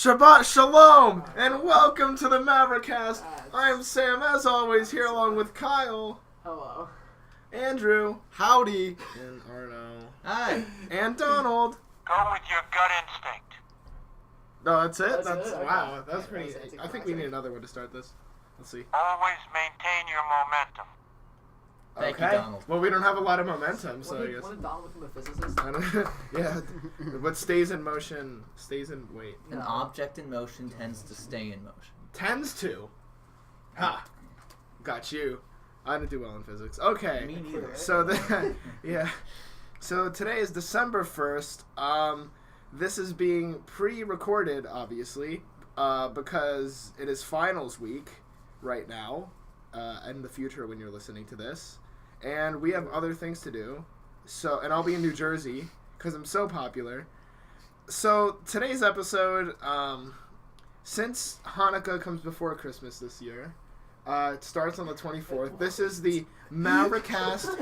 Shabbat Shalom, and welcome to the Mavericast. I'm Sam, as always, here along with Kyle. Hello. Andrew. Howdy. And Arnaud. Hi. And Donald. Go with your gut instinct. No, that's it? That's it? Wow, Okay. that's pretty... That's I think we need another one to start this. Let's see. Always maintain your momentum. Thank you, Okay. Donald. Well, we don't have a lot of momentum, so I What guess... did Donald become a physicist? I don't, yeah, what stays in motion stays in... Wait. An object in motion tends to stay in motion. Tends to. Ha! Got you. I didn't do well in physics. Okay. Me neither. So yeah. So today is December 1st. This is being pre-recorded, obviously, because it is finals week right now, in the future when you're listening to this, and we have other things to do. So, and I'll be in New Jersey because I'm so popular. So today's episode, since Hanukkah comes before Christmas this year. It starts on the 24th. This is the Mavericast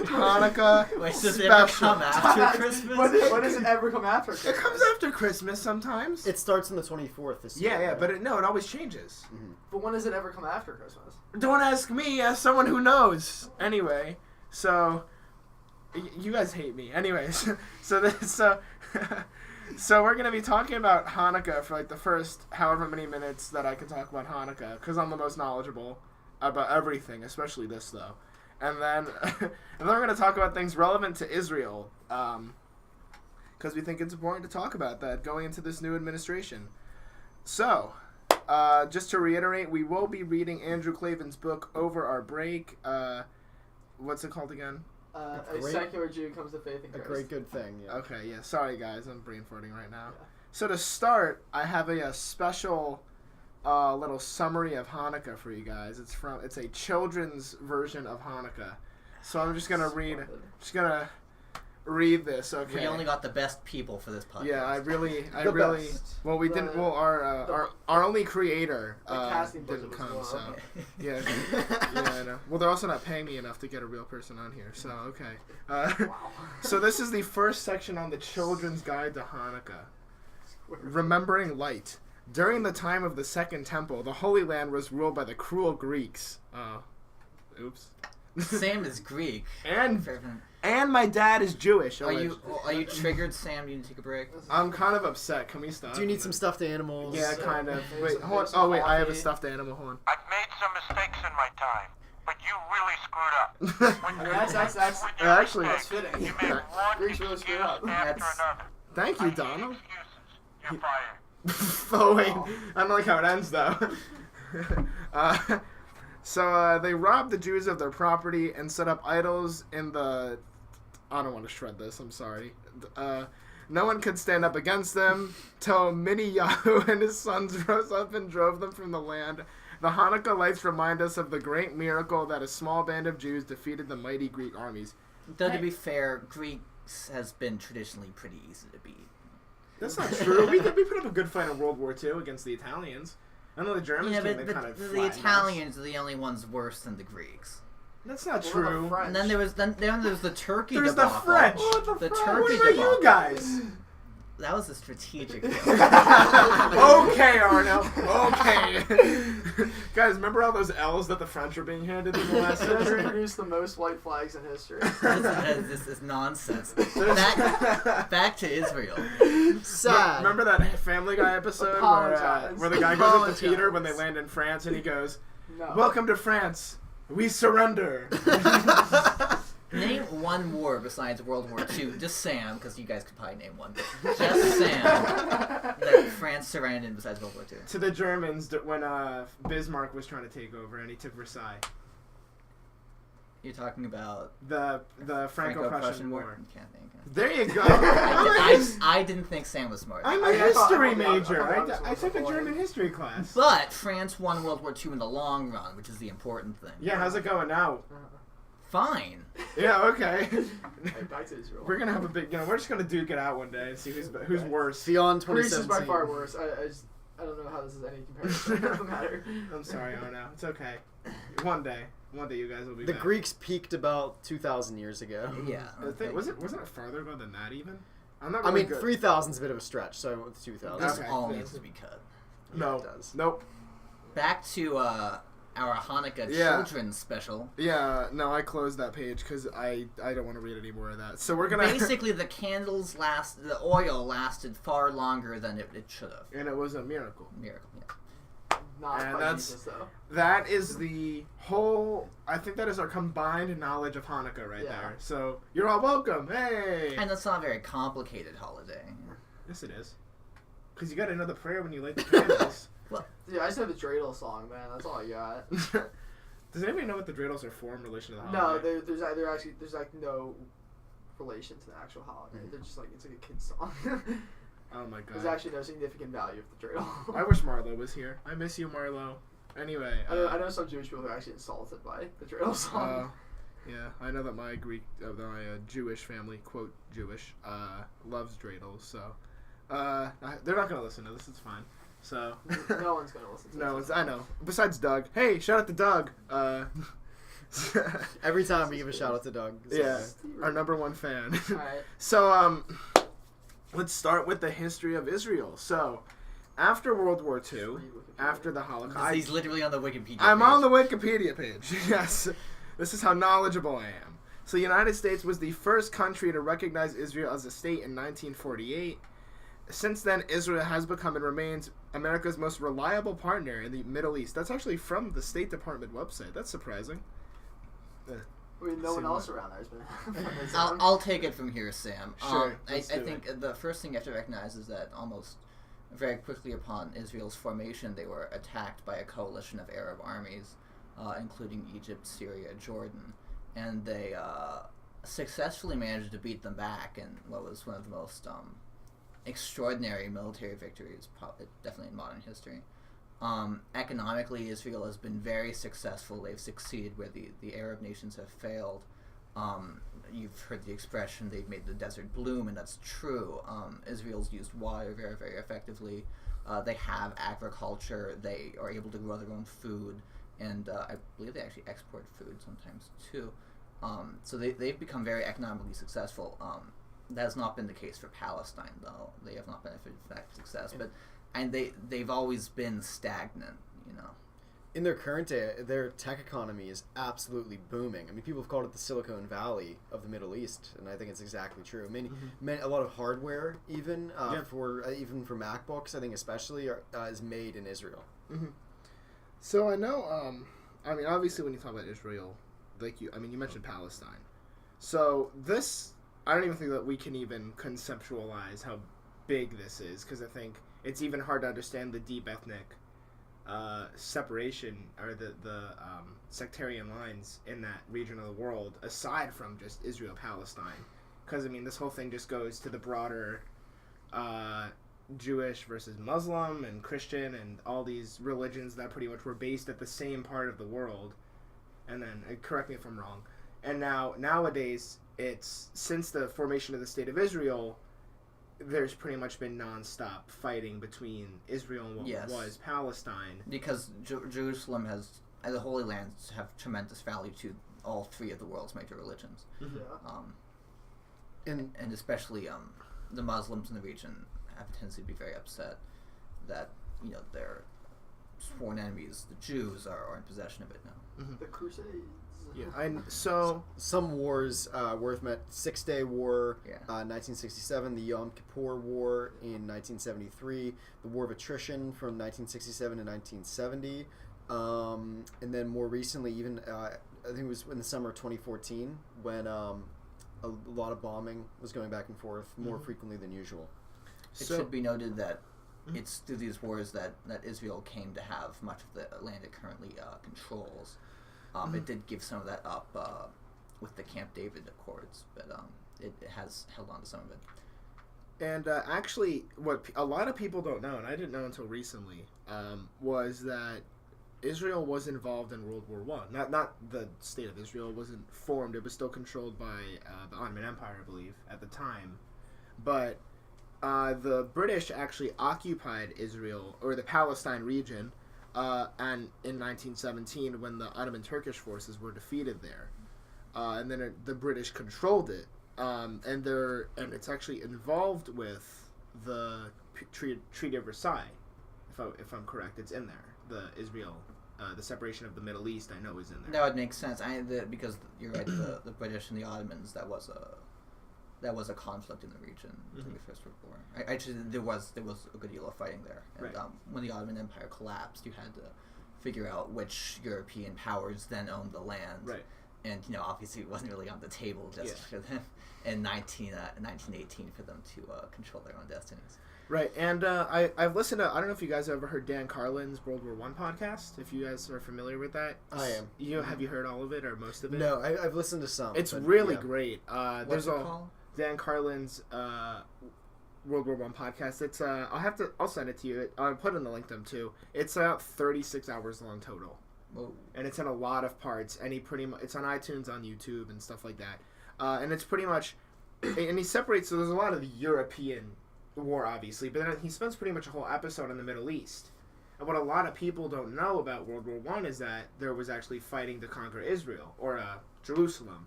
Hanukkah Wait, does it special. ever come after Christmas? What does it ever come after Christmas? It comes after Christmas sometimes. It starts on the 24th this year. Yeah, but it always changes. Mm-hmm. But when does it ever come after Christmas? Don't ask me, ask someone who knows. Anyway, so you guys hate me. Anyways, so we're gonna be talking about Hanukkah for like the first however many minutes that I can talk about Hanukkah, because I'm the most knowledgeable about everything, especially this though. And then we're gonna talk about things relevant to Israel, because we think it's important to talk about that going into this new administration. So, just to reiterate, we will be reading Andrew Klavan's book over our break. What's it called again? A secular Jew comes to faith in A Christ. great good thing, yeah. Okay, yeah. Sorry, guys. I'm brain farting right now. Yeah. So to start, I have a special little summary of Hanukkah for you guys. It's a children's version of Hanukkah. So I'm just gonna read this. Okay. We only got the best people for this podcast. Yeah, I really. best. Well, we didn't. Well, our only creator casting didn't budget was come. low. So yeah, I know. Well, they're also not paying me enough to get a real person on here. So okay. Wow. So this is the first section on the Children's Guide to Hanukkah. Remembering light. During the time of the Second Temple, the Holy Land was ruled by the cruel Greeks. Oops. Sam is Greek. And my dad is Jewish. Are you triggered, Sam? Do you need to take a break? I'm kind of upset. Can we stop? Do you need some stuffed animals? Yeah, kind of. Wait, hold on. some Oh, wait, I have a coffee. stuffed animal. Hold on. I've made some mistakes in my time, but you really screwed up. When you- That's with your actually, mistakes, that's fitting. You made one Greeks really excuse screwed up. after That's- another. Thank I you, hate Donald. excuses. You're fired. Oh, wait. I don't like how it ends, though. So they robbed the Jews of their property and set up idols in the... I don't want to shred this. I'm sorry. No one could stand up against them till Mini-Yahu and his sons rose up and drove them from the land. The Hanukkah lights remind us of the great miracle that a small band of Jews defeated the mighty Greek armies. Though to be fair, Greeks has been traditionally pretty easy to beat. That's not true. we put up a good fight in World War II against the Italians. I know the Germans Yeah, came but and kind of the flattened us. Italians are the only ones worse than the Greeks. That's not Well, true. the French. And then there was the Turkey There's the debacle. French. The What Turkey about you debacle. guys? That was a strategic deal. Okay, Arnaud. Okay. Guys, remember all those L's that the French were being handed in the last It century? produced the most white flags in history. This is nonsense. Back to Israel. Sad. Remember that Family Guy episode Apologize. where the guy goes up to Apologize. Peter when they land in France and he goes, No. "Welcome to France. We surrender." Name one war besides World War II. Just Sam, because you guys could probably name one. Just Sam that France surrendered besides World War II. To the Germans when Bismarck was trying to take over and he took Versailles. You're talking about The Franco-Prussian War. You can't think. There you go. I didn't think Sam was smart. I'm a I thought- history I thought- major. I thought I this took a was German history class. But France won World War II in the long run, which is the important thing. Yeah, how's it going now? Fine. Yeah, okay. Right, back to Israel. We're gonna have a big, we're just gonna duke it out one day and see who's worse. Beyond Greece 2017. is by far worse. I don't know how this is any comparison. It doesn't matter. I'm sorry, Arnaud. It's okay. One day you guys will be The back. Greeks peaked about 2,000 years ago. Yeah. Wasn't it farther ago than that even? I'm not I really mean, good. 3,000's a bit of a stretch, so I went with 2,000. This Okay. all needs to be cut. No. It does. Nope. Back to our Hanukkah Yeah. children's special. Yeah, no, I closed that page because I don't want to read any more of that. So we're gonna Basically, the the oil lasted far longer than it should have. and it was a miracle. Miracle, yeah. Not And quite that's- Jesus, though. That is the whole. I think that is our combined knowledge of Hanukkah right Yeah. there. So you're all welcome. Hey. And that's not a very complicated holiday. Yes, it is. Because you got to know the prayer when you light the candles. Yeah, I just know the dreidel song, man. That's all I got. Does anybody know what the dreidels are for in relation to the No, holiday? there's like no relation to the actual holiday. They're just like, it's like a kid's song. Oh my god. There's actually no significant value of the dreidel. I wish Marlo was here. I miss you, Marlo. Anyway. I know some Jewish people who are actually insulted by the dreidel song. Yeah, I know that my Jewish family, quote Jewish, loves dreidels. So, they're not gonna listen to this. It's fine. So. No one's gonna listen to No, this. I know. Besides Doug. Hey, shout out to Doug. Every time we give a shout out to Doug. So, Yeah, our number one fan. Alright. So, let's start with the history of Israel. So, after World War II, after the Holocaust, He's literally on the Wikipedia I'm page. on the Wikipedia page. Yes, this is how knowledgeable I am. So, the United States was the first country to recognize Israel as a state in 1948. Since then, Israel has become and remains America's most reliable partner in the Middle East. That's actually from the State Department website. That's surprising. I mean, no one See else what- around there has been. I'll take it from here, Sam. Sure, I let's do think the first thing you have to recognize is that almost very quickly upon Israel's formation, they were attacked by a coalition of Arab armies, including Egypt, Syria, Jordan, and they successfully managed to beat them back in what was one of the most extraordinary military victories, definitely in modern history. Economically, Israel has been very successful. They've succeeded where the Arab nations have failed. You've heard the expression, they've made the desert bloom, and that's true. Israel's used water very, very effectively. They have agriculture. They are able to grow their own food, and I believe they actually export food sometimes too. So they've become very economically successful. That has not been the case for Palestine, though. They have not benefited from that success, and they've always been stagnant, you know. In their current day, their tech economy is absolutely booming. I mean, people have called it the Silicon Valley of the Middle East, and I think it's exactly true. I mean, a lot of hardware, even for MacBooks, I think especially, is made in Israel. Mm-hmm. So I know. I mean, obviously, when you talk about Israel, you mentioned Palestine. So this, I don't even think that we can even conceptualize how big this is, because I think it's even hard to understand the deep ethnic separation or the sectarian lines in that region of the world, aside from just Israel-Palestine. Because, I mean, this whole thing just goes to the broader Jewish versus Muslim and Christian and all these religions that pretty much were based at the same part of the world. And then, correct me if I'm wrong, and nowadays, it's, since the formation of the State of Israel, there's pretty much been non-stop fighting between Israel and what was Palestine. Because Jerusalem and the Holy Lands have tremendous value to all three of the world's major religions. Yeah. And especially the Muslims in the region have a tendency to be very upset that, you know, their sworn enemies, the Jews, are in possession of it now. The Crusades. Yeah, and so some wars worth met: 6-Day War, Yeah. 1967, the Yom Kippur War in 1973, the War of Attrition from 1967 to 1970, and then more recently, even I think it was in the summer of 2014 when a lot of bombing was going back and forth more frequently than usual. It So- should be noted that it's through these wars that Israel came to have much of the land it currently controls. It did give some of that up with the Camp David Accords, but it has held on to some of it. And actually, what a lot of people don't know, and I didn't know until recently, was that Israel was involved in World War One. Not the State of Israel wasn't formed; it was still controlled by the Ottoman Empire, I believe, at the time. But the British actually occupied Israel, or the Palestine region, and in 1917 when the Ottoman Turkish forces were defeated there. And then the British controlled it and it's actually involved with the Treaty of Versailles, if I'm correct. It's in there. The Israel, the separation of the Middle East, I know is in there. That would make sense. Because you're right. The British and the Ottomans. That was a conflict in the region during the First World War. Actually, there was a good deal of fighting there. And Right. When the Ottoman Empire collapsed, you had to figure out which European powers then owned the land. Right. And obviously, it wasn't really on the table just for them in 1918 for them to control their own destinies. Right, and I've listened to, I don't know if you guys have ever heard Dan Carlin's World War I podcast, if you guys are familiar with that. I am. Have you heard all of it or most of it? No, I've listened to some. It's but, really yeah. great. What's There's it a called? Dan Carlin's World War I podcast. It's I'll send it to you. I'll put in the link to them too. It's about 36 hours long total. Whoa. And it's in a lot of parts, and it's on iTunes, on YouTube, and stuff like that. And it's pretty much, and he separates. So there's a lot of the European war, obviously, but then he spends pretty much a whole episode on the Middle East. And what a lot of people don't know about World War I is that there was actually fighting to conquer Israel or Jerusalem,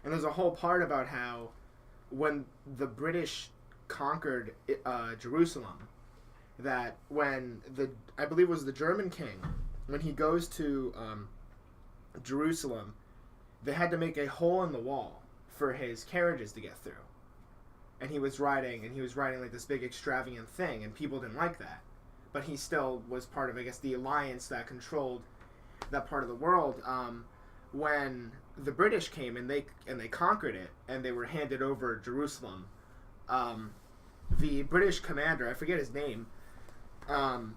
and there's a whole part about how when the British conquered Jerusalem, that when I believe it was the German king, when he goes to Jerusalem, they had to make a hole in the wall for his carriages to get through. And he was riding like this big extravagant thing, and people didn't like that. But he still was part of, I guess, the alliance that controlled that part of the world. When the British came and they conquered it, and they were handed over Jerusalem, the British commander, I forget his name,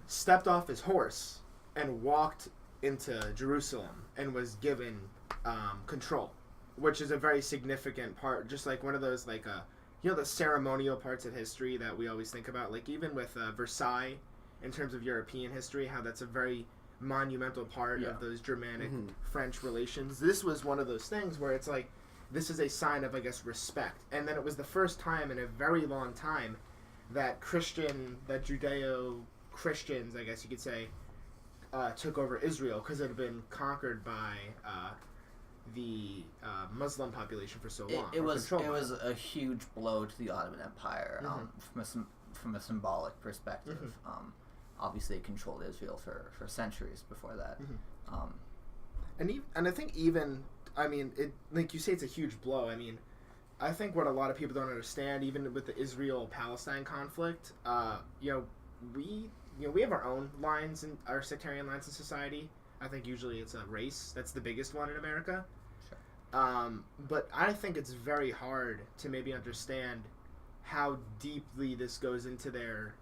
stepped off his horse and walked into Jerusalem and was given control, which is a very significant part, just like one of those, like, the ceremonial parts of history that we always think about, like even with Versailles, in terms of European history, how that's a very monumental part of those Germanic-French relations. This was one of those things where it's like, this is a sign of, I guess, respect. And then it was the first time in a very long time that Judeo-Christians, I guess you could say, took over Israel, because it had been conquered by the Muslim population for so long. It was a huge blow to the Ottoman Empire from a symbolic perspective. Obviously, it controlled Israel for centuries before that. And I think even, I mean, it, like you say, it's a huge blow. I mean, I think what a lot of people don't understand, even with the Israel-Palestine conflict, we have our own lines, in our sectarian lines in society. I think usually it's a race. That's the biggest one in America. Sure. But I think it's very hard to maybe understand how deeply this goes into their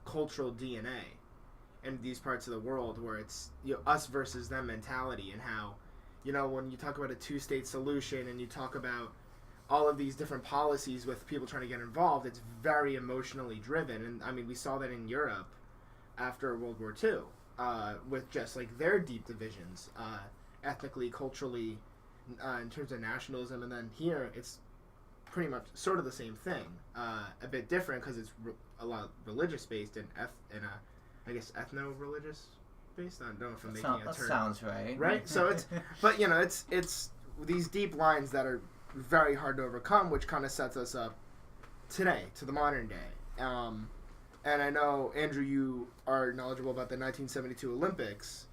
cultural DNA in these parts of the world, where it's us versus them mentality, and how when you talk about a two-state solution and you talk about all of these different policies with people trying to get involved, it's very emotionally driven. And I mean, we saw that in Europe after World War II, with just like their deep divisions, ethnically, culturally, in terms of nationalism. And then here it's pretty much sort of the same thing, a bit different because it's a lot religious based and I guess ethno-religious based. I don't know if I'm making a term. That sounds right. Right. So it's, but it's these deep lines that are very hard to overcome, which kind of sets us up today to the modern day. And I know, Andrew, you are knowledgeable about the 1972 Olympics,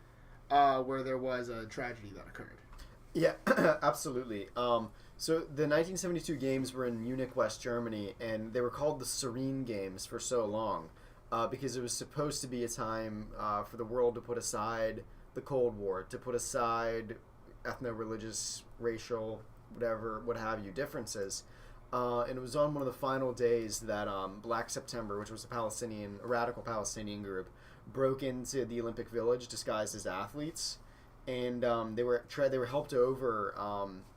where there was a tragedy that occurred. Yeah, absolutely. So the 1972 games were in Munich, West Germany, and they were called the Serene Games for so long, because it was supposed to be a time for the world to put aside the Cold War, to put aside ethno-religious, racial, what have you, differences. And it was on one of the final days that Black September, which was a radical Palestinian group, broke into the Olympic Village disguised as athletes, and they were helped over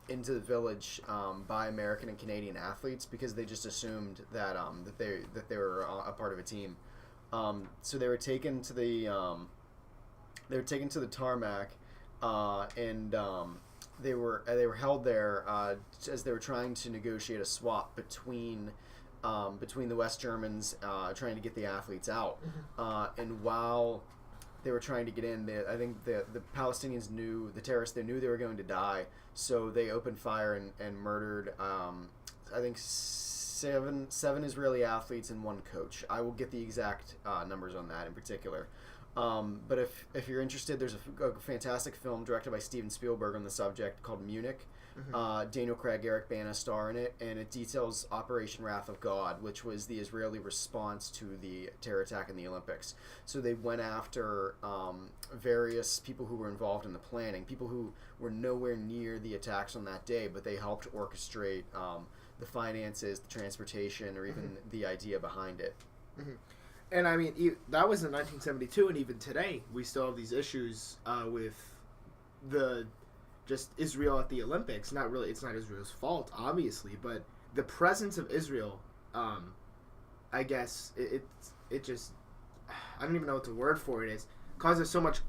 into the village by American and Canadian athletes because they just assumed that they were a part of a team. So they were taken to the tarmac, and they were held there as they were trying to negotiate a swap between the West Germans trying to get the athletes out, and while they were trying to get in, I think the Palestinians knew, the terrorists, they knew they were going to die, so they opened fire and murdered I think seven Israeli athletes and one coach. I will get the exact numbers on that in particular. But if you're interested, there's a fantastic film directed by Steven Spielberg on the subject called Munich. Daniel Craig, Eric Bana star in it, and it details Operation Wrath of God, which was the Israeli response to the terror attack in the Olympics. So they went after various people who were involved in the planning, people who were nowhere near the attacks on that day, but they helped orchestrate the finances, the transportation, or even the idea behind it. And I mean, that was in 1972, and even today, we still have these issues with just Israel at the Olympics. Not really, it's not Israel's fault, obviously, but the presence of Israel, I guess, it just, I don't even know what the word for it is, causes so much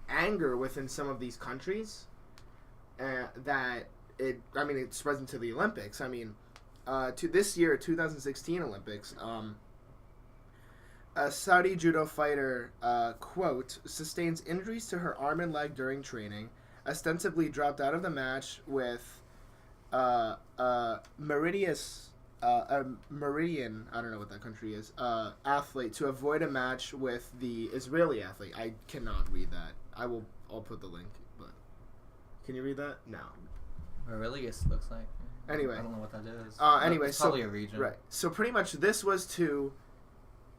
anger within some of these countries that it spreads into the Olympics. I mean, to this year, 2016 Olympics, a Saudi judo fighter, quote, sustains injuries to her arm and leg during training, ostensibly dropped out of the match with Meridian, I don't know what that country is, athlete to avoid a match with the Israeli athlete. I cannot read that. I'll put the link, but can you read that? No. Aurelius looks like. Anyway. I don't know what that is. Anyway, it's probably a region. Right. So pretty much this was to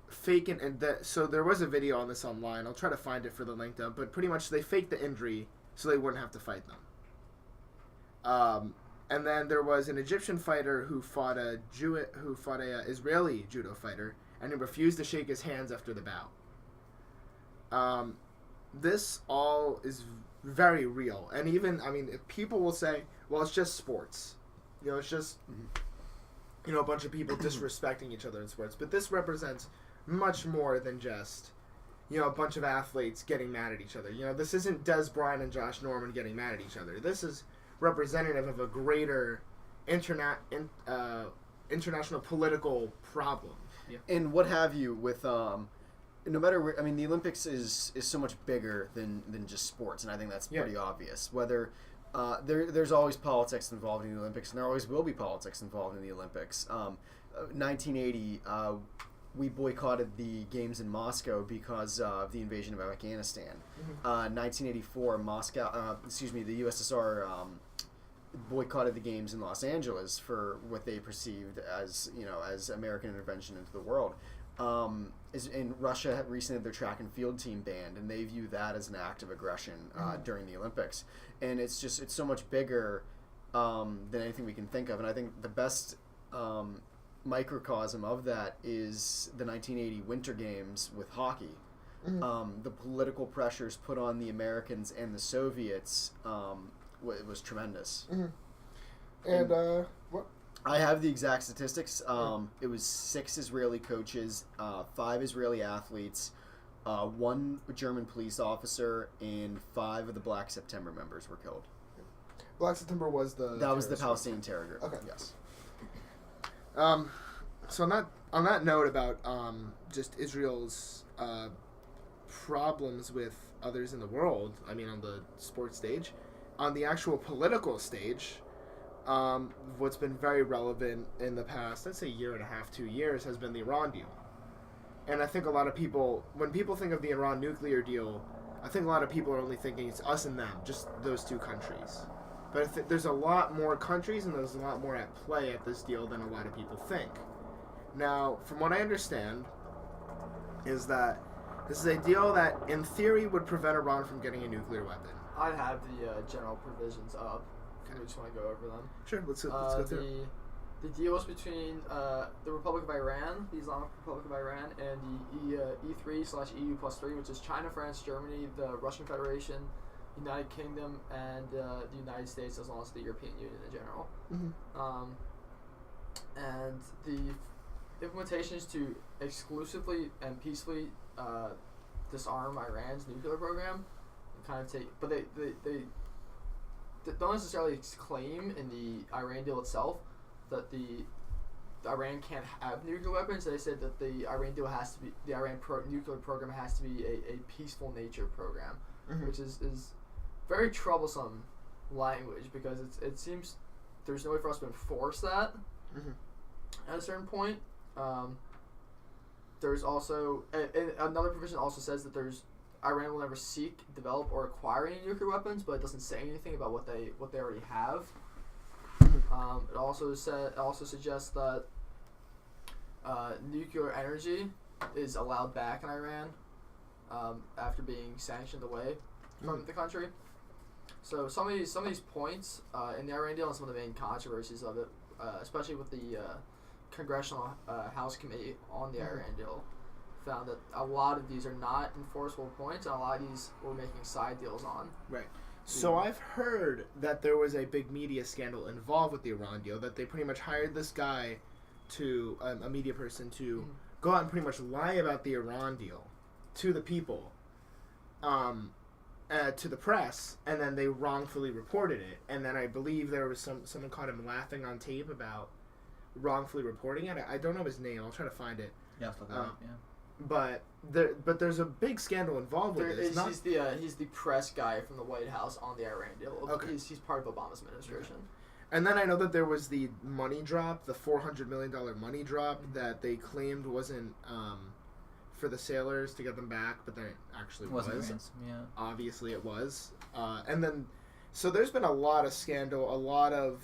fake it, and so there was a video on this online. I'll try to find it for the link down, but pretty much they faked the injury so they wouldn't have to fight them. And then there was an Egyptian fighter who fought a Israeli judo fighter, and he refused to shake his hands after the bout. This all is very real, and even if people will say, well, it's just sports, it's just a bunch of people disrespecting each other in sports, but this represents much more than just a bunch of athletes getting mad at each other. This isn't Des Bryant and Josh Norman getting mad at each other. This is representative of a greater international political problem. Yeah. And what have you with no matter where, the Olympics is so much bigger than just sports, and I think that's pretty obvious. Whether there's always politics involved in the Olympics, and there always will be politics involved in the Olympics. 1980, we boycotted the games in Moscow because of the invasion of Afghanistan. 1984, the USSR boycotted the games in Los Angeles for what they perceived as American intervention into the world. In Russia recently had their track and field team banned, and they view that as an act of aggression during the Olympics. And it's so much bigger than anything we can think of. And I think the best microcosm of that is the 1980 Winter Games with hockey. The political pressures put on the Americans and the Soviets it was tremendous. And what? I have the exact statistics. It was 6 Israeli coaches, 5 Israeli athletes, 1 German police officer, and 5 of the Black September members were killed. Black September was the Palestinian terror group. Okay. Yes. So on that note about just Israel's problems with others in the world, on the sports stage, on the actual political stage, what's been very relevant in the past, let's say year and a half, 2 years, has been the Iran deal. And I think a lot of people, when people think of the Iran nuclear deal, I think a lot of people are only thinking it's us and them, just those 2 countries. But there's a lot more countries and there's a lot more at play at this deal than a lot of people think. Now, from what I understand, is that this is a deal that, in theory, would prevent Iran from getting a nuclear weapon. I have the general provisions up. I just want to go over them. Sure, let's go through. The deal was between the Republic of Iran, the Islamic Republic of Iran, and the E3/EU+3, which is China, France, Germany, the Russian Federation, United Kingdom, and the United States, as well as the European Union in general. And the implementation is to exclusively and peacefully disarm Iran's nuclear program, and kind of take, but they don't necessarily claim in the Iran deal itself that the Iran can't have nuclear weapons. They said that the Iran deal has to be, the Iran nuclear program has to be a peaceful nature program, which is very troublesome language, because it seems there's no way for us to enforce that, At a certain point, there's also and another provision also says that Iran will never seek, develop, or acquire any nuclear weapons, but it doesn't say anything about what they already have. It also suggests that nuclear energy is allowed back in Iran after being sanctioned away from the country. So some of these points in the Iran deal and some of the main controversies of it, especially with the Congressional House Committee on the Iran deal, found that a lot of these are not enforceable points, and a lot of these we're making side deals on. Right. So I've heard that there was a big media scandal involved with the Iran deal, that they pretty much hired this guy to, a media person, to go out and pretty much lie about the Iran deal to the people, to the press, and then they wrongfully reported it. And then I believe there was someone caught him laughing on tape about wrongfully reporting it. I don't know his name. I'll try to find it. Yeah, yeah. But there's a big scandal involved with this. He's the press guy from the White House on the Iran deal. Okay. He's part of Obama's administration. Okay. And then I know that there was the money drop, the $400 million money drop that they claimed wasn't for the sailors to get them back, but then it actually was. Ransom, yeah. Obviously it was. And then, so there's been a lot of scandal, a lot of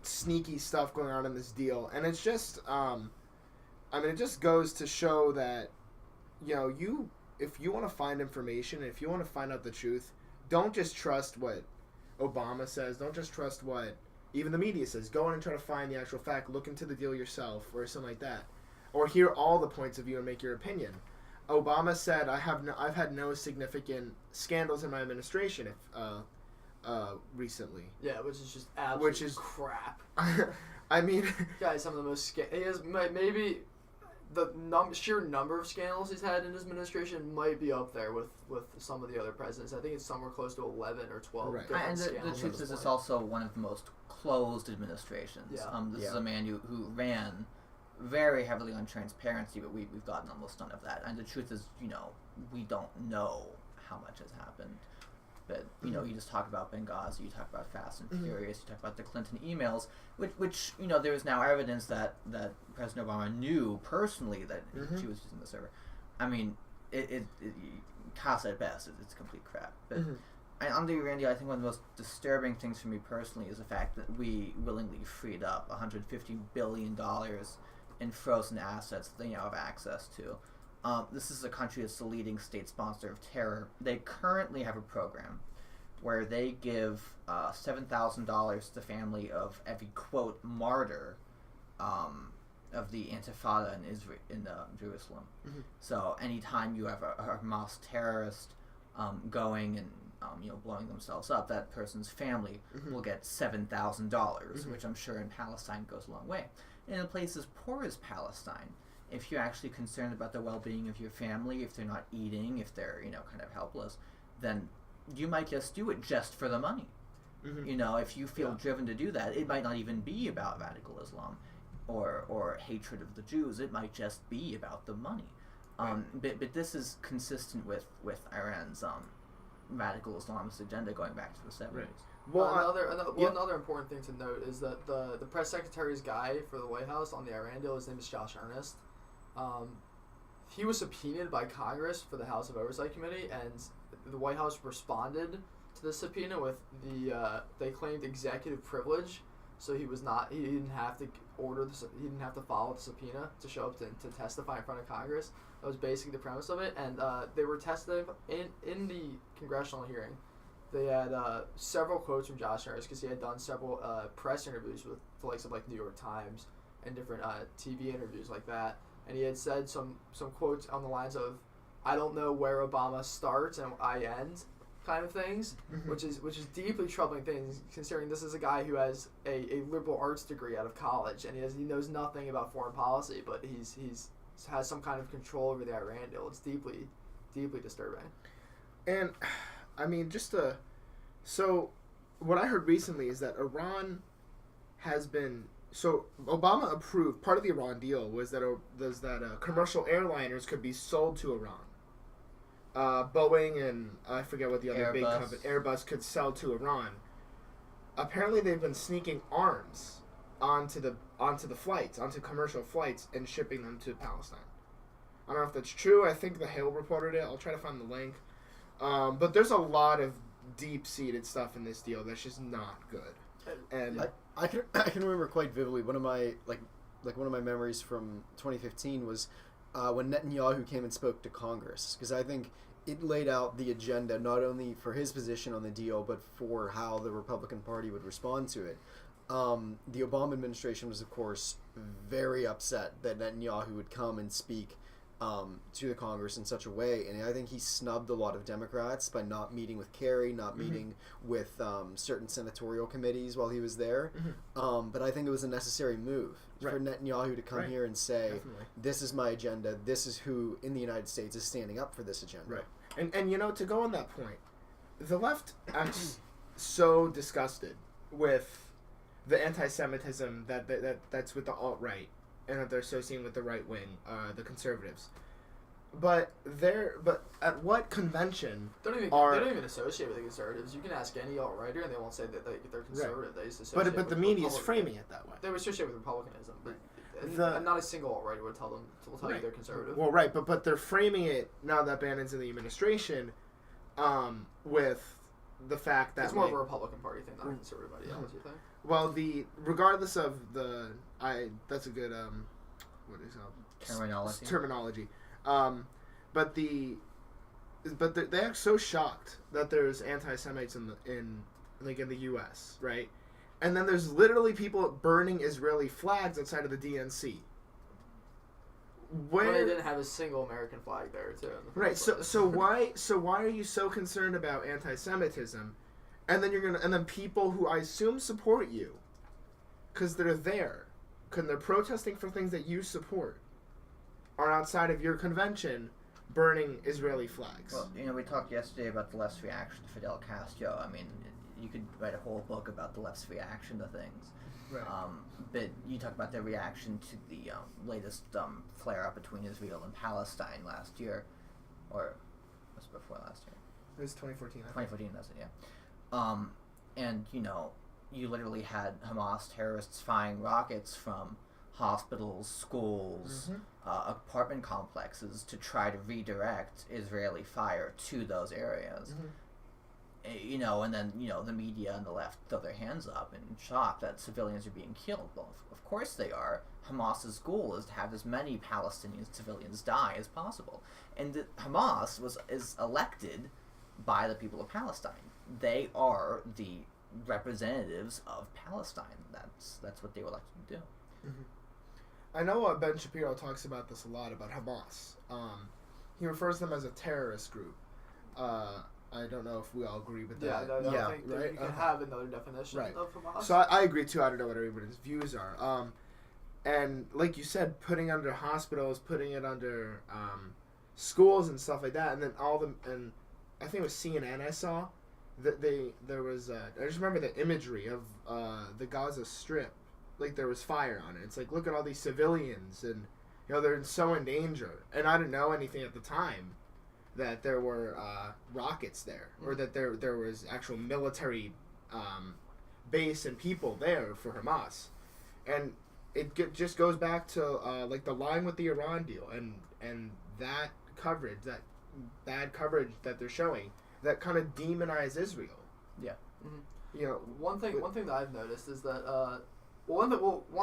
sneaky stuff going on in this deal. And it's just, it just goes to show that, if you want to find information, if you want to find out the truth, don't just trust what Obama says. Don't just trust what even the media says. Go in and try to find the actual fact. Look into the deal yourself or something like that. Or hear all the points of view and make your opinion. Obama said, I've had no significant scandals in my administration recently. Yeah, which is just absolute crap. I mean... Guys, some of the most... He has maybe... The sheer number of scandals he's had in his administration might be up there with some of the other presidents. I think it's somewhere close to 11 or 12 right. different And scandals. the truth is, it's also one of the most closed administrations. Yeah. This is a man who ran very heavily on transparency, but we've gotten almost none of that. And the truth is, we don't know how much has happened. But, you just talk about Benghazi, you talk about Fast and Furious, you talk about the Clinton emails, which there is now evidence that President Obama knew personally that she was using the server. I mean, it Casa at best, it's complete crap. But on the Iran deal, I think one of the most disturbing things for me personally is the fact that we willingly freed up $150 billion in frozen assets that they now have access to. This is a country that's the leading state sponsor of terror. They currently have a program where they give $7,000 to the family of every, quote, martyr of the Intifada in Jerusalem. So anytime you have a Hamas terrorist going and blowing themselves up, that person's family will get $7,000, which I'm sure in Palestine goes a long way. In a place as poor as Palestine, if you're actually concerned about the well-being of your family, if they're not eating, if they're, kind of helpless, then you might just do it just for the money. If you feel driven to do that, it might not even be about radical Islam or hatred of the Jews. It might just be about the money. But this is consistent with Iran's radical Islamist agenda going back to the 70s. Right. Another important thing to note is that the press secretary's guy for the White House on the Iran deal, his name is Josh Earnest. He was subpoenaed by Congress for the House of Oversight Committee, and the White House responded to the subpoena with they claimed executive privilege, so he didn't have to follow the subpoena to show up to testify in front of Congress. That was basically the premise of it, and they were tested in the congressional hearing. They had several quotes from Josh Earnest because he had done several press interviews with the likes of New York Times and different TV interviews like that. And he had said some quotes on the lines of, "I don't know where Obama starts and I end," kind of things, which is deeply troubling things considering this is a guy who has a liberal arts degree out of college and he knows nothing about foreign policy, but he's has some kind of control over the Iran deal. It's deeply, deeply disturbing. And so what I heard recently is that Iran has been... So Obama approved, part of the Iran deal was that commercial airliners could be sold to Iran. Boeing and I forget what the other big company, Airbus, could sell to Iran. Apparently they've been sneaking arms onto the flights, onto commercial flights, and shipping them to Palestine. I don't know if that's true. I think the Hill reported it. I'll try to find the link. But there's a lot of deep-seated stuff in this deal that's just not good. And I can remember quite vividly one of my one of my memories from 2015 was when Netanyahu came and spoke to Congress, because I think it laid out the agenda not only for his position on the deal but for how the Republican Party would respond to it. The Obama administration was, of course, very upset that Netanyahu would come and speak to the Congress in such a way, and I think he snubbed a lot of Democrats by not meeting with Kerry, not meeting with certain senatorial committees while he was there. But I think it was a necessary move for Netanyahu to come here and say, "This is my agenda. This is who in the United States is standing up for this agenda." Right. And you know, to go on that point, the left acts so disgusted with the anti-Semitism that's with the alt-right, and that they're associating with the right wing, the conservatives. But at what convention they don't even associate with the conservatives. You can ask any alt-righter, and they won't say that they're conservative. They just associate. But the media is framing it that way. They would associate with republicanism, but not a single alt-righter would tell you they're conservative. Well, right, but they're framing it now that Bannon's in the administration, with the fact that it's more of a Republican Party thing, not a conservative ideology thing. Well, regardless of that's a good what is it? Terminology. But they are so shocked that there's anti-Semites in the U.S., right? And then there's literally people burning Israeli flags outside of the DNC. Where they didn't have a single American flag there too. Right. So why are you so concerned about anti-Semitism, and then people who I assume support you, because they're there, because they're protesting for things that you support, are outside of your convention burning Israeli flags. Well, we talked yesterday about the left's reaction to Fidel Castro. I mean, you could write a whole book about the left's reaction to things. Right. But you talk about their reaction to the latest flare-up between Israel and Palestine last year, or was it before last year? It was 2014. 2014, that's it, yeah. And you literally had Hamas terrorists firing rockets from hospitals, schools, apartment complexes to try to redirect Israeli fire to those areas. And then the media and the left throw their hands up in shock that civilians are being killed. Well, of course they are. Hamas's goal is to have as many Palestinian civilians die as possible, and Hamas is elected by the people of Palestine. They are the representatives of Palestine. That's what they were elected to do. I know Ben Shapiro talks about this a lot, about Hamas. He refers to them as a terrorist group. I don't know if we all agree with that. I think that you can have another definition of Hamas. So I agree too. I don't know what everybody's views are. And like you said, putting under hospitals, putting it under schools and stuff like that, and then and I think it was CNN I saw that there was I just remember the imagery of the Gaza Strip, like there was fire on it. It's like, look at all these civilians, and they're so in danger. And I didn't know anything at the time that there were rockets there, or that there was actual military base and people there for Hamas, and it just goes back to like the line with the Iran deal and that coverage, that bad coverage that they're showing, that kind of demonize Israel. Yeah. One thing that I've noticed is that one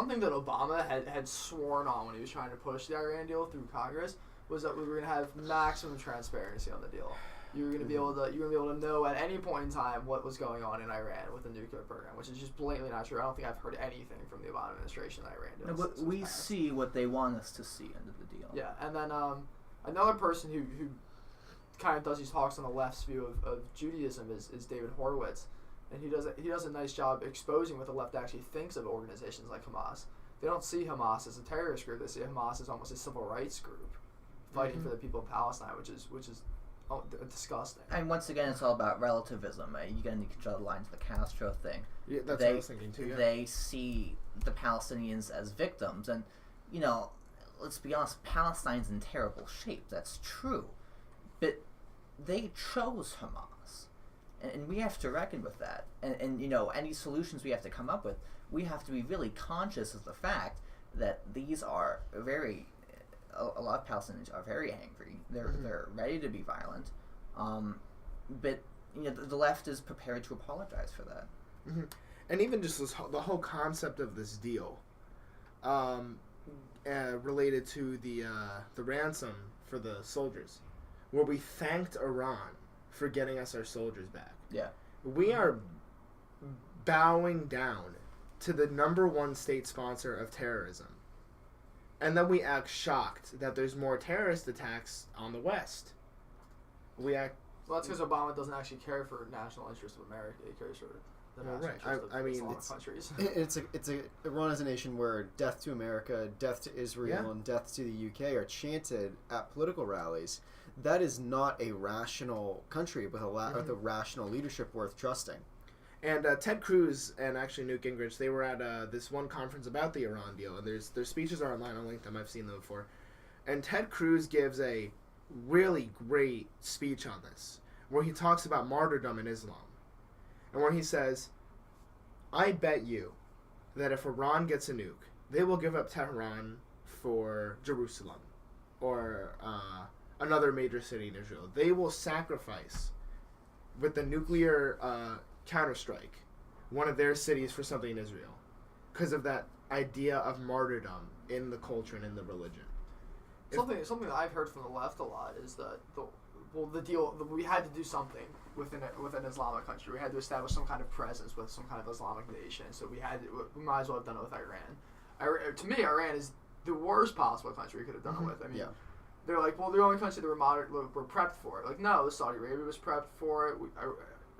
thing that Obama had sworn on when he was trying to push the Iran deal through Congress was that we were going to have maximum transparency on the deal. You were going to be able to know at any point in time what was going on in Iran with the nuclear program, which is just blatantly not true. I don't think I've heard anything from the Obama administration that Iran deal. No, but we see what they want us to see under the deal. Yeah, and then another person who kind of does these talks on the left's view of Judaism is David Horowitz, and he does a nice job exposing what the left actually thinks of organizations like Hamas. They don't see Hamas as a terrorist group. They see Hamas as almost a civil rights group fighting for the people of Palestine, which is disgusting. And once again, it's all about relativism. You can draw the line to the Castro thing. Yeah, that's what I was thinking too. Yeah. They see the Palestinians as victims, and let's be honest, Palestine's in terrible shape. That's true, but they chose Hamas, and we have to reckon with that. And any solutions we have to come up with, we have to be really conscious of the fact that these are a lot of Palestinians are very angry. They're ready to be violent, but the left is prepared to apologize for that. Mm-hmm. And even just the whole concept of this deal, related to the ransom for the soldiers, where we thanked Iran for getting us our soldiers back. Yeah, we are bowing down to the #1 state sponsor of terrorism. And then we act shocked that there's more terrorist attacks on the West. We act... Well, that's because Obama doesn't actually care for national interests of America. He cares for the national interests of Islamic countries. Iran is a nation where death to America, death to Israel, and death to the UK are chanted at political rallies. That is not a rational country with with a rational leadership worth trusting. And Ted Cruz and actually Newt Gingrich, they were at this one conference about the Iran deal, and their speeches are online. I'll link them. I've seen them before. And Ted Cruz gives a really great speech on this, where he talks about martyrdom in Islam, and where he says, I bet you that if Iran gets a nuke, they will give up Tehran for Jerusalem or another major city in Israel. They will sacrifice with the nuclear counterstrike one of their cities for something in Israel because of that idea of martyrdom in the culture and in the religion. Something that I've heard from the left a lot is that the deal we had to do something within an Islamic country. We had to establish some kind of presence with some kind of Islamic nation. So we might as well have done it with Iran. To me, Iran is the worst possible country we could have done it with. I mean, they're like, well, the only country that we're prepped for it. Like, no, Saudi Arabia was prepped for it.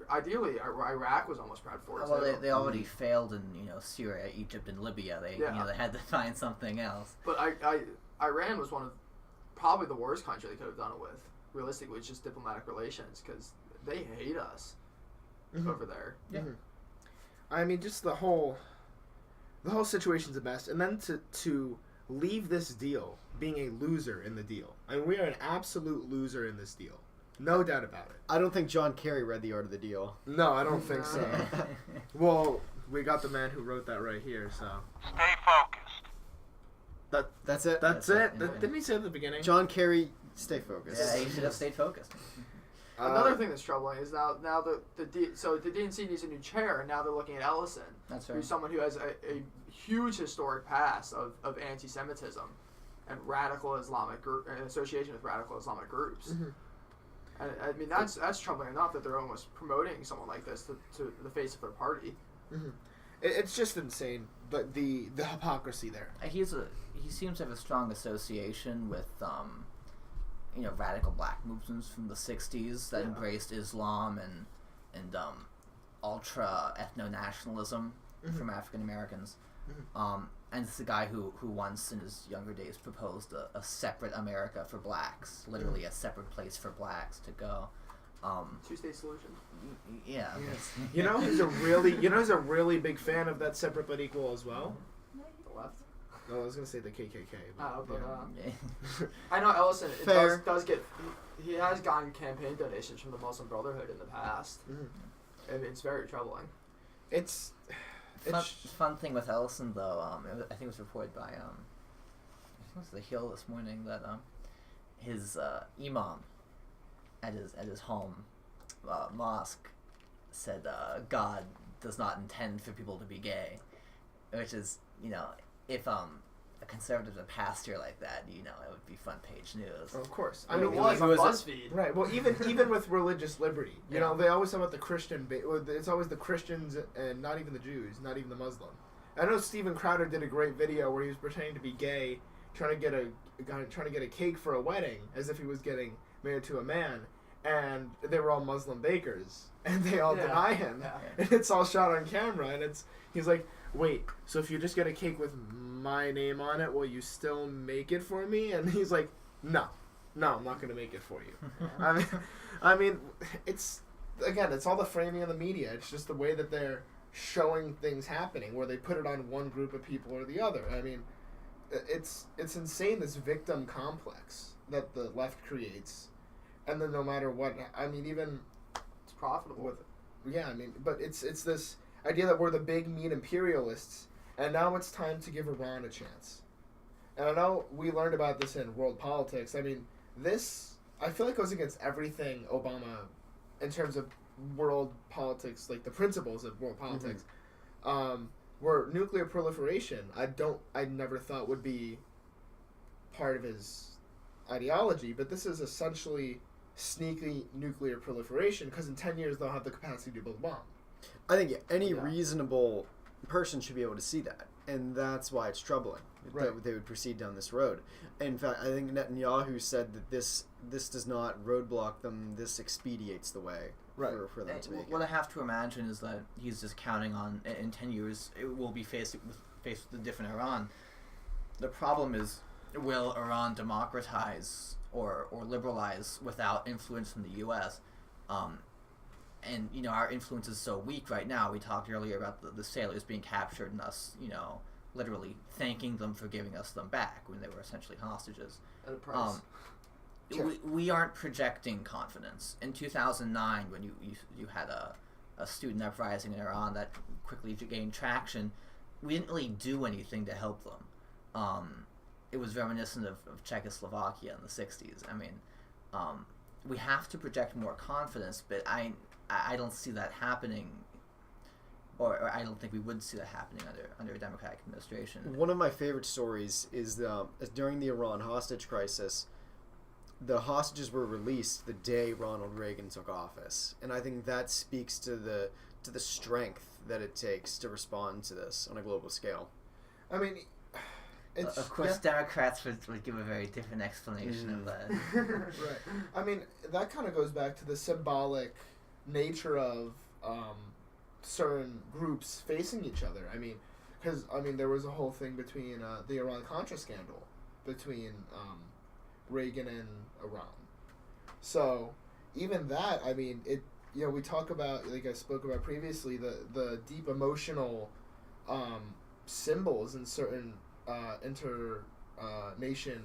Ideally, Iraq was almost prepped for it. Well, they already failed in Syria, Egypt, and Libya. They they had to find something else. But Iran was one of probably the worst country they could have done it with. Realistically, it's just diplomatic relations because they hate us over there. Yeah. I mean, just the whole situation's a mess, and then to leave this deal being a loser in the deal. I mean, we are an absolute loser in this deal. No doubt about it. I don't think John Kerry read the art of the deal. No, I don't think so. Well, we got the man who wrote that right here, so. Stay focused. That's it? That's it? Didn't he say at the beginning? John Kerry, stay focused. Yeah, he should have stayed focused. Another thing that's troubling is now the DNC needs a new chair, and now they're looking at Ellison. That's right. Who's someone who has a huge historic past of anti-Semitism and radical Islamic association with radical Islamic groups. Mm-hmm. And I mean that's troubling enough that they're almost promoting someone like this to the face of their party. Mm-hmm. It's just insane, but the hypocrisy there. He seems to have a strong association with radical black movements from the '60s that embraced Islam and ultra ethno-nationalism from African Americans. And it's the guy who once in his younger days proposed a separate America for blacks, literally a separate place for blacks to go. Two-state solution. Yeah. He's a really big fan of that separate but equal as well. The left. No, I was gonna say the KKK. I know Ellison does get. He has gotten campaign donations from the Muslim Brotherhood in the past. And it's very troubling. It's fun thing with Ellison though. I think it was reported by I think it was The Hill this morning that his imam at his home mosque said God does not intend for people to be gay, which is if a conservative a pastor like that, it would be front page news. Of course. I mean, it was on BuzzFeed. Right. Well, even with religious liberty, they always talk about the Christian. It's always the Christians and not even the Jews, not even the Muslim. I know Steven Crowder did a great video where he was pretending to be gay, trying to get a cake for a wedding, as if he was getting married to a man, and they were all Muslim bakers, and they all deny him, and it's all shot on camera, and he's like, wait, so if you just get a cake with my name on it, will you still make it for me? And he's like, no, I'm not going to make it for you. I mean, it's all the framing of the media. It's just the way that they're showing things happening, where they put it on one group of people or the other. I mean, it's insane, this victim complex that the left creates. And then no matter what, I mean, even... It's profitable. But it's this idea that we're the big mean imperialists, and now it's time to give Iran a chance. And I know we learned about this in world politics. I mean, this, I feel like, goes against everything Obama, in terms of world politics, like the principles of world politics, where nuclear proliferation, I never thought would be part of his ideology, but this is essentially sneaky nuclear proliferation, because in 10 years they'll have the capacity to build a bomb. I think any reasonable person should be able to see that, and that's why it's troubling that they would proceed down this road. In fact, I think Netanyahu said that this does not roadblock them, this expedites the way for them to make what it. I have to imagine is that he's just counting on, in 10 years, it will be faced with a different Iran. The problem is, will Iran democratize or liberalize without influence from the U.S.? And, you know, our influence is so weak right now. We talked earlier about the sailors being captured and us, you know, literally thanking them for giving us them back when they were essentially hostages. At a price. We aren't projecting confidence. In 2009, when you had a student uprising in Iran that quickly gained traction, we didn't really do anything to help them. It was reminiscent of Czechoslovakia in the 60s. I mean, we have to project more confidence, but I don't see that happening, or I don't think we would see that happening under a Democratic administration. One of my favorite stories is during the Iran hostage crisis, the hostages were released the day Ronald Reagan took office, and I think that speaks to the strength that it takes to respond to this on a global scale. I mean, of course, Democrats would give a very different explanation of that. Right. I mean, that kind of goes back to the symbolic nature of certain groups facing each other. I mean, because there was a whole thing between the Iran-Contra scandal between Reagan and Iran. So even that, I mean, it. You know, we talk about, like I spoke about previously, the deep emotional symbols in certain inter-nation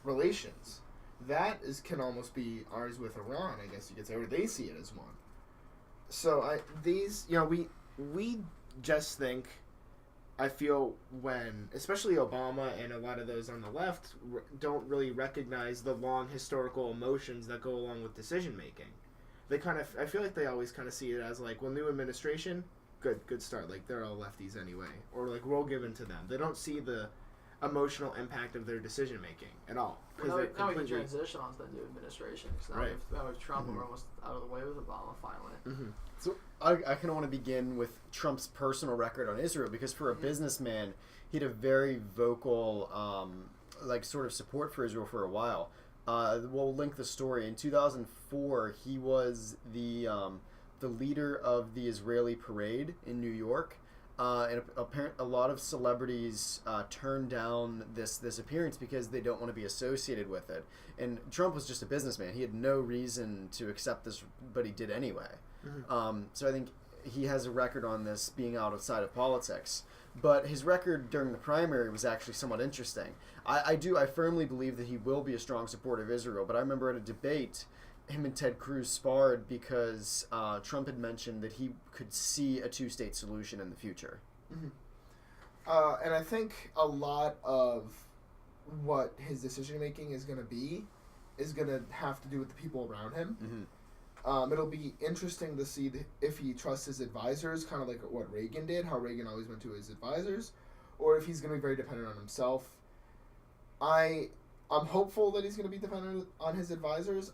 relations. That can almost be ours with Iran, I guess you could say, or they see it as one. So we just think, I feel, when, especially Obama and a lot of those on the left, don't really recognize the long historical emotions that go along with decision making. They I feel like they always kind of see it as like, well, new administration, good start. Like, they're all lefties anyway, or like, role given to them. They don't see the emotional impact of their decision making at all. Now we can transition onto the new administration, because now with Trump, we're almost out of the way with Obama finally. Mm-hmm. So I kind of want to begin with Trump's personal record on Israel, because for a businessman, he had a very vocal, sort of support for Israel for a while. We'll link the story. In 2004, he was the leader of the Israeli parade in New York, and a lot of celebrities turned down this appearance because they don't want to be associated with it. And Trump was just a businessman; he had no reason to accept this, but he did anyway. Mm-hmm. So I think he has a record on this being outside of politics. But his record during the primary was actually somewhat interesting. I firmly believe that he will be a strong supporter of Israel, but I remember at a debate, him and Ted Cruz sparred because Trump had mentioned that he could see a two-state solution in the future. Mm-hmm. And I think a lot of what his decision-making is going to have to do with the people around him. Mm-hmm. It'll be interesting to see if he trusts his advisors, kind of like what Reagan did, how Reagan always went to his advisors, or if he's going to be very dependent on himself. I'm hopeful that he's going to be dependent on his advisors.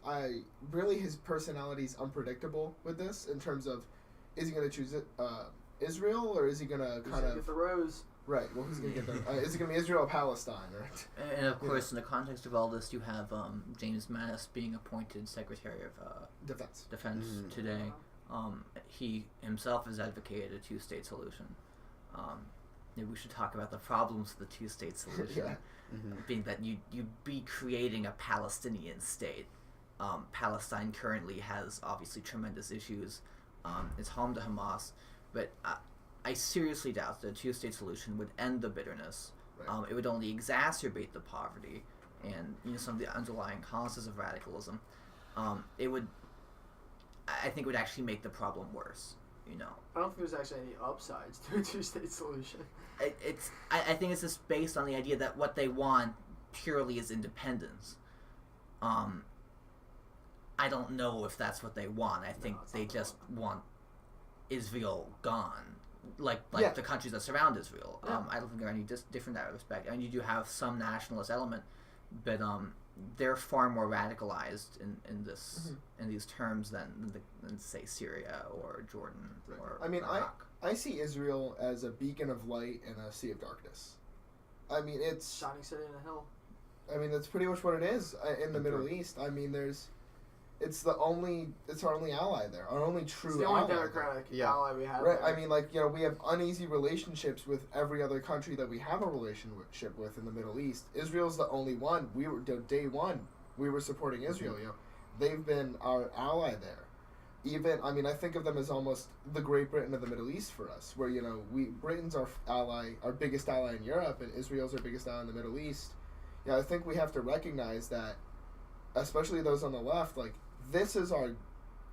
His personality is unpredictable with this, in terms of, is he going to choose Israel, or is he going to get the rose? Right. Well, who's going to get the? Is it going to be Israel or Palestine? Right. And of course, in the context of all this, you have James Mattis being appointed Secretary of Defense today. He himself has advocated a two-state solution. Maybe we should talk about the problems of the two-state solution, being that you'd be creating a Palestinian state. Palestine currently has obviously tremendous issues. It's home to Hamas, but I seriously doubt that a two-state solution would end the bitterness. Right. It would only exacerbate the poverty and some of the underlying causes of radicalism. I think it would actually make the problem worse. you know. I don't think there's actually any upsides to a two-state solution. I think it's just based on the idea that what they want purely is independence. I don't know if that's what they want. I think they just want Israel gone, like the countries that surround Israel. Yeah. I don't think they're any different in that respect. I mean, you do have some nationalist element, but they're far more radicalized in these terms than say Syria or Jordan or Iraq. I see Israel as a beacon of light in a sea of darkness. I mean, it's Shining city in a hill. I mean, that's pretty much what it is in the Middle East. I mean, it's our only ally there, our only true It's the ally. only democratic ally we have. Right. There. I mean, we have uneasy relationships with every other country that we have a relationship with in the Middle East. Israel's the only one. We were day one. We were supporting Israel. They've been our ally there. Even I think of them as almost the Great Britain of the Middle East for us, where Britain's our ally, our biggest ally in Europe, and Israel's our biggest ally in the Middle East. I think we have to recognize that, especially those on the left, this is our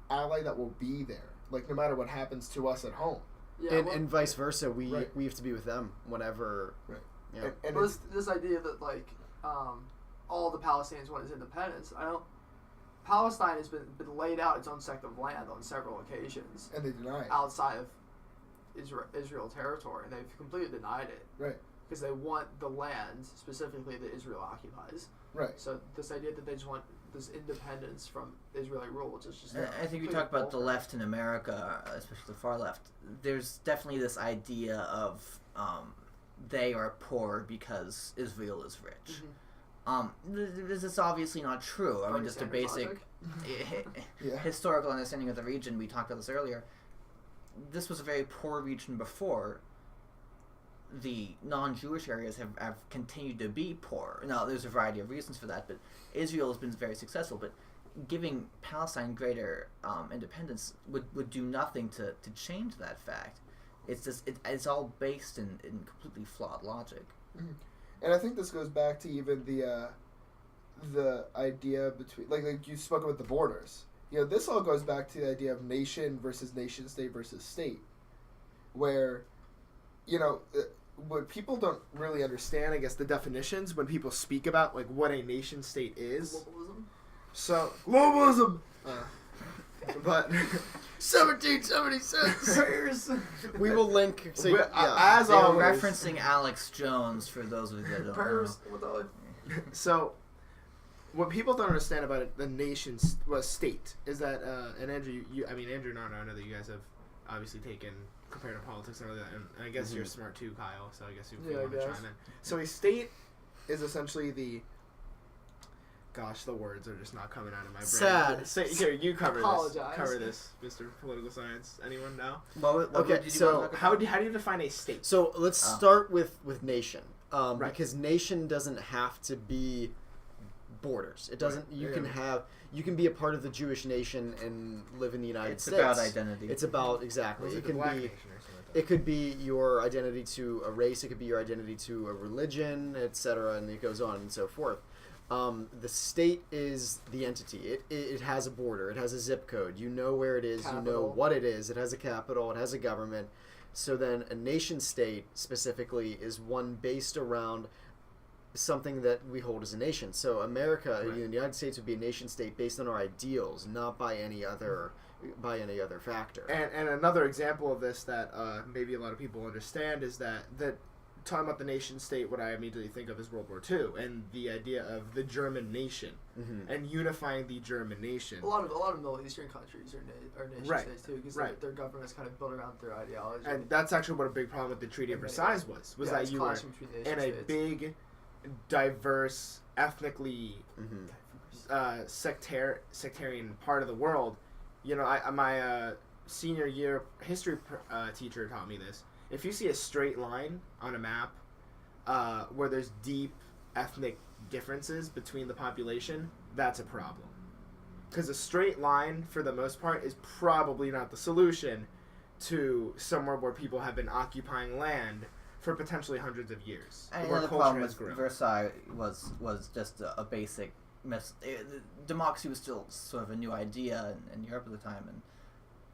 ally that will be there, no matter what happens to us at home. Yeah, and vice versa. We have to be with them whenever. Right. Yeah. And this idea that all the Palestinians want is independence. Palestine has been laid out its own sect of land on several occasions. And they deny it. Outside of Israel territory, and they've completely denied it. Right. Because they want the land specifically that Israel occupies. Right. So this idea that they just want this independence from Israeli rule, which is just. I think we talk about the left in America, especially the far left. There's definitely this idea of they are poor because Israel is rich. Mm-hmm. This is obviously not true. I mean, just a basic historical understanding of the region. We talked about this earlier. This was a very poor region before. The non-Jewish areas have continued to be poor. Now, there's a variety of reasons for that, but Israel has been very successful. But giving Palestine greater independence would do nothing to change that fact. It's just it's all based in completely flawed logic. Mm-hmm. And I think this goes back to even the idea between like you spoke about the borders. This all goes back to the idea of nation versus nation state versus state, where what people don't really understand, I guess, the definitions when people speak about what a nation state is. Globalism. So globalism, but 1776. We will link. So, as they were always, referencing Alex Jones for those of you that don't know. So, what people don't understand about it, the nation state is that, and Andrew, Andrew and Arnaud, I know that you guys have obviously taken comparative politics and all that, and I guess you're smart too, Kyle. So I guess you want to chime in. So a state is essentially the. Gosh, the words are just not coming out of my brain. Sad. Here, you cover Apologize. this. Cover this, Mr. Political Science. Anyone know? Okay, so how do you define a state? So let's start with nation, Right. because nation doesn't have to be borders. It doesn't. Right. You can be a part of the Jewish nation and live in the United States. It's about identity. It's about exactly. It can Black be. nation or something like that. It could be your identity to a race. It could be your identity to a religion, etc., and it goes on and so forth. The state is the entity. It has a border. It has a zip code. You know where it is. Capital. You know what it is. It has a capital. It has a government. So then a nation state specifically is one based around something that we hold as a nation. So America, the United States, would be a nation state based on our ideals, not by any other factor. And another example of this that maybe a lot of people understand is that talking about the nation state, what I immediately think of is World War II and the idea of the German nation and unifying the German nation. A lot of Middle Eastern countries are nation states too, because their government's kind of built around their ideology. And that's actually what a big problem with the Treaty of Versailles was that you were in a big, diverse, ethnically sectarian part of the world. My senior year history teacher taught me this. If you see a straight line on a map where there's deep ethnic differences between the population, that's a problem. Because a straight line, for the most part, is probably not the solution to somewhere where people have been occupying land for potentially hundreds of years. And the problem with Versailles was just a basic democracy was still sort of a new idea in Europe at the time, and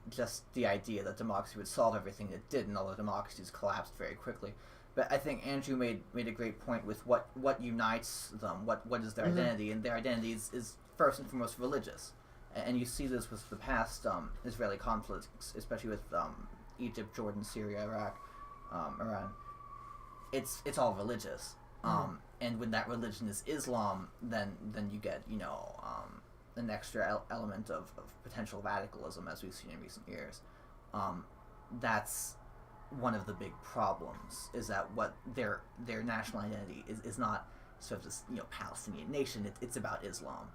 just the idea that democracy would solve everything. It didn't, although democracies collapsed very quickly. But I think Andrew made a great point with what unites them, what is their identity, and their identity is first and foremost religious. And you see this with the past Israeli conflicts, especially with Egypt, Jordan, Syria, Iraq, Iran. It's all religious. And when that religion is Islam, then you get an extra element of potential radicalism, as we've seen in recent years. That's one of the big problems, is that what their national identity is not sort of this Palestinian nation. It's about Islam,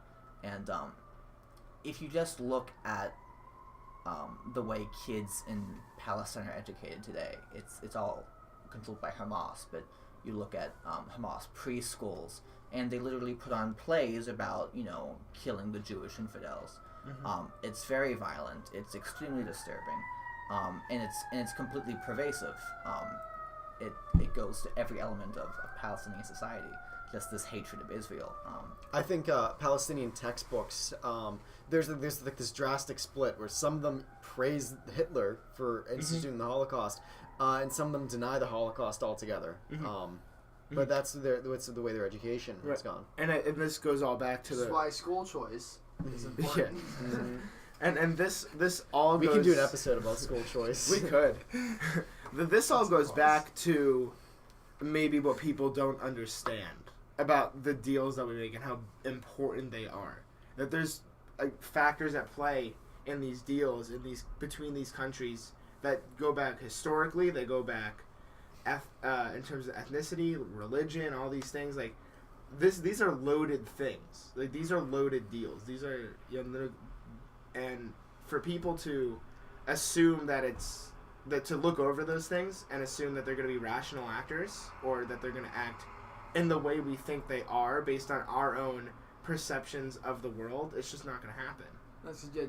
and if you just look at the way kids in Palestine are educated today, it's all controlled by Hamas. But you look at Hamas preschools, and they literally put on plays about killing the Jewish infidels. It's very violent. It's extremely disturbing. And it's completely pervasive. It goes to every element of Palestinian society. Just this hatred of Israel. I think Palestinian textbooks. There's like this drastic split where some of them praise Hitler for instituting the Holocaust, and some of them deny the Holocaust altogether. But that's the way their education has gone. And this goes all back to This is why school choice is important. And this all we goes... can do an episode about school choice. We could. This all goes back to maybe what people don't understand about the deals that we make and how important they are. That there's factors at play in these deals, between these countries, that go back historically. They go back in terms of ethnicity, religion, all these things. Like these are loaded things. Like these are loaded deals. These are and for people to assume that to look over those things and assume that they're going to be rational actors, or that they're going to act in the way we think they are based on our own perceptions of the world, it's just not going to happen.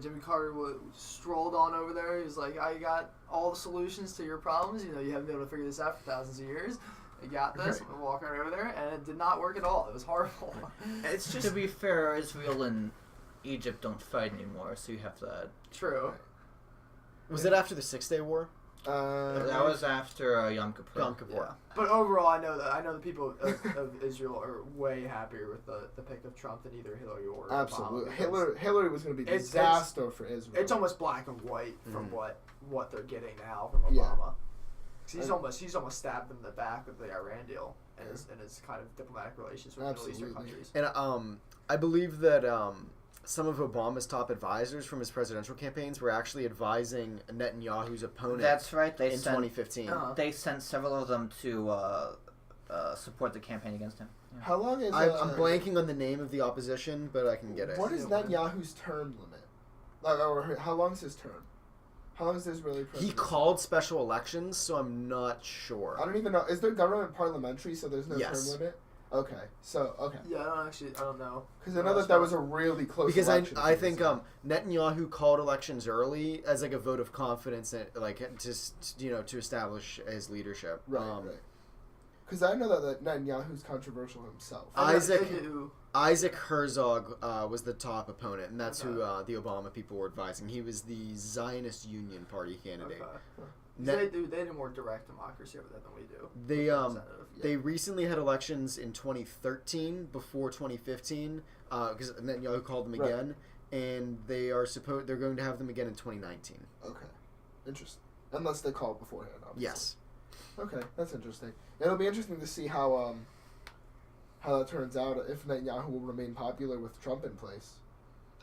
Jimmy Carter strolled on over there. He was like, I got all the solutions to your problems. You haven't been able to figure this out for thousands of years. You got this. Right. I'm walking right over there, and it did not work at all. It was horrible. It's just... To be fair, Israel and Egypt don't fight anymore, so you have that. True. Was it after the 6-Day War? That was after Yom Kippur. Yom Kippur. Yeah. But overall, I know the people of Israel are way happier with the pick of Trump than either Hillary or Absolutely. Obama. Hillary was going to be a disaster for Israel. It's almost black and white from what they're getting now from Obama. Yeah. He's almost stabbed them in the back with the Iran deal and his kind of diplomatic relations with Middle Eastern countries. And I believe that some of Obama's top advisors from his presidential campaigns were actually advising Netanyahu's opponent. That's right. In 2015. They sent several of them to support the campaign against him. Yeah. How long is... I'm blanking on the name of the opposition, but I can get it. What is Netanyahu's term limit? Or how long is his term? How long is his really presidency? He called special elections, so I'm not sure. I don't even know. Is their government parliamentary, so there's no Yes. term limit? Okay. Yeah, I don't know. Because I know that was a really close Because election. I think Netanyahu called elections early as like a vote of confidence, and to establish his leadership. Right. Because I know that Netanyahu's controversial himself. Isaac Herzog was the top opponent, and that's who the Obama people were advising. He was the Zionist Union Party candidate. Okay. They do more direct democracy over there than we do. They recently had elections in 2013 before 2015 because Netanyahu called them again, and they're going to have them again in 2019. Okay, interesting. Unless they call it beforehand, obviously. Yes. Okay, that's interesting. It'll be interesting to see how that turns out, if Netanyahu will remain popular with Trump in place.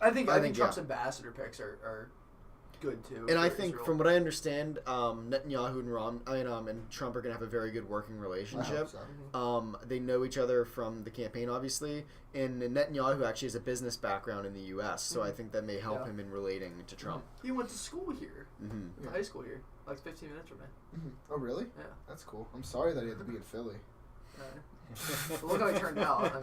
I think Trump's ambassador picks are good too. And I think, from what I understand, Netanyahu and Trump are going to have a very good working relationship. I hope so. They know each other from the campaign, obviously, and Netanyahu actually has a business background in the U.S., so I think that may help him in relating to Trump. He went to school here, Mm-hmm. high school here, like 15 minutes from me. Mm-hmm. Oh, really? Yeah. That's cool. I'm sorry that he had to be in Philly. Look how he turned out. I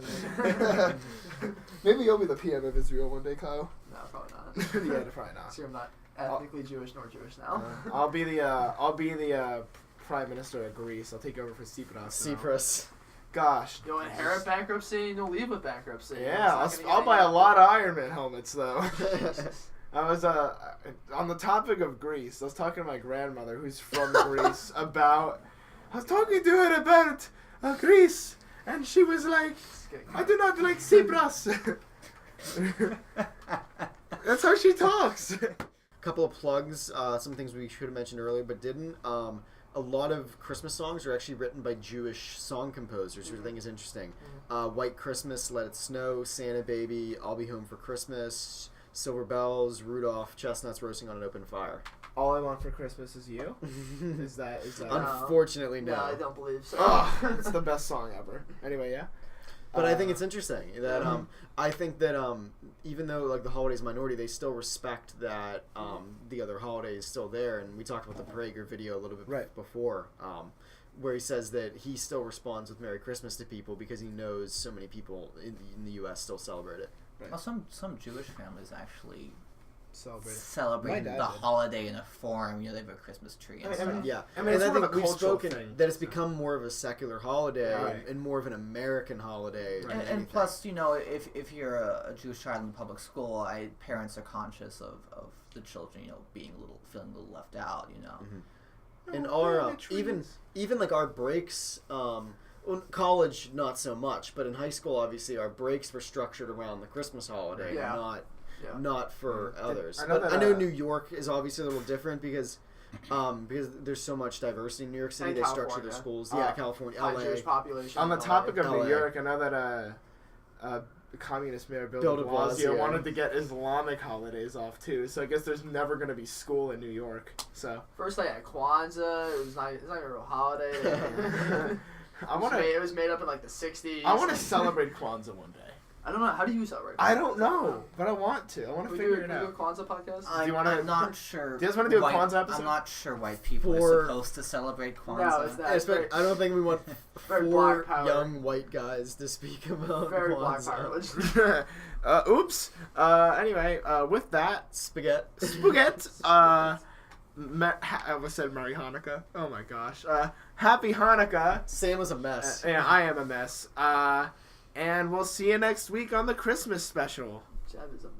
mean. Maybe you'll be the PM of Israel one day, Kyle. No, probably not. Yeah, probably not. See, I'm not ethnically Jewish nor Jewish now. I'll be the Prime Minister of Greece. I'll take over for Tsipras. Tsipras. Gosh. You'll inherit bankruptcy and you'll leave with bankruptcy. Yeah, I'll buy a lot of Iron Man helmets though. I was on the topic of Greece. I was talking to my grandmother, who's from Greece, about. I was talking to her about Greece, and she was like, "I do not like Cyprus." That's how she talks. Couple of plugs. Some things we should have mentioned earlier, but didn't. A lot of Christmas songs are actually written by Jewish song composers, which I think is interesting. White Christmas, Let It Snow, Santa Baby, I'll Be Home for Christmas, Silver Bells, Rudolph, Chestnuts Roasting on an Open Fire. All I Want for Christmas Is You. Is that? Unfortunately, no. No, I don't believe so. Oh, it's the best song ever. Anyway, yeah. But I think it's interesting that I think that even though like the holiday's minority, they still respect that the other holiday is still there. And we talked about the Prager video a little bit before, where he says that he still responds with Merry Christmas to people because he knows so many people in the U.S. still celebrate it. Right. Well, some Jewish families actually My celebrate dad the did. holiday in a form. You know, they have a Christmas tree and stuff. Yeah, I mean, and it's I more of think a we've cultural spoken thing, that it's so. become more of a secular holiday Right. and more of an American holiday. than And anything. plus, you know, if you're a Jewish child in public school, parents are conscious of the children, you know, feeling a little left out, you know. Mm-hmm. And our even like our breaks, well, college not so much, but in high school, obviously, our breaks were structured around the Christmas holiday, Yeah. not for others. I know But that, I know New York is obviously a little different because there's so much diversity in New York City. And They structure their California. schools. California, High LA. Jewish population. On the in topic LA. of LA. New York, I know that communist mayor Bill de Blasio wanted to get Islamic holidays off too. So I guess there's never going to be school in New York. So First they had Kwanzaa. It's not even a real holiday. It was made up in like the 60s. I want to celebrate Kwanzaa one day. I don't know. How do you celebrate? I don't know, but I want to. I want to We figure do it a out. Kwanzaa podcast? I'm not sure. Do you guys wanna do a white- Kwanzaa episode? I'm not sure white people For- are supposed to celebrate Kwanzaa. No, it's not. Yes, but I don't think we want Very four black power. young white guys to speak about Very black Kwanzaa. power. Oops. Anyway, with that, Spaghetti. spaghetti. I almost said Merry Hanukkah. Oh my gosh. Happy Hanukkah. Sam was a mess. Yeah, I am a mess. And we'll see you next week on the Christmas special. Jeb is a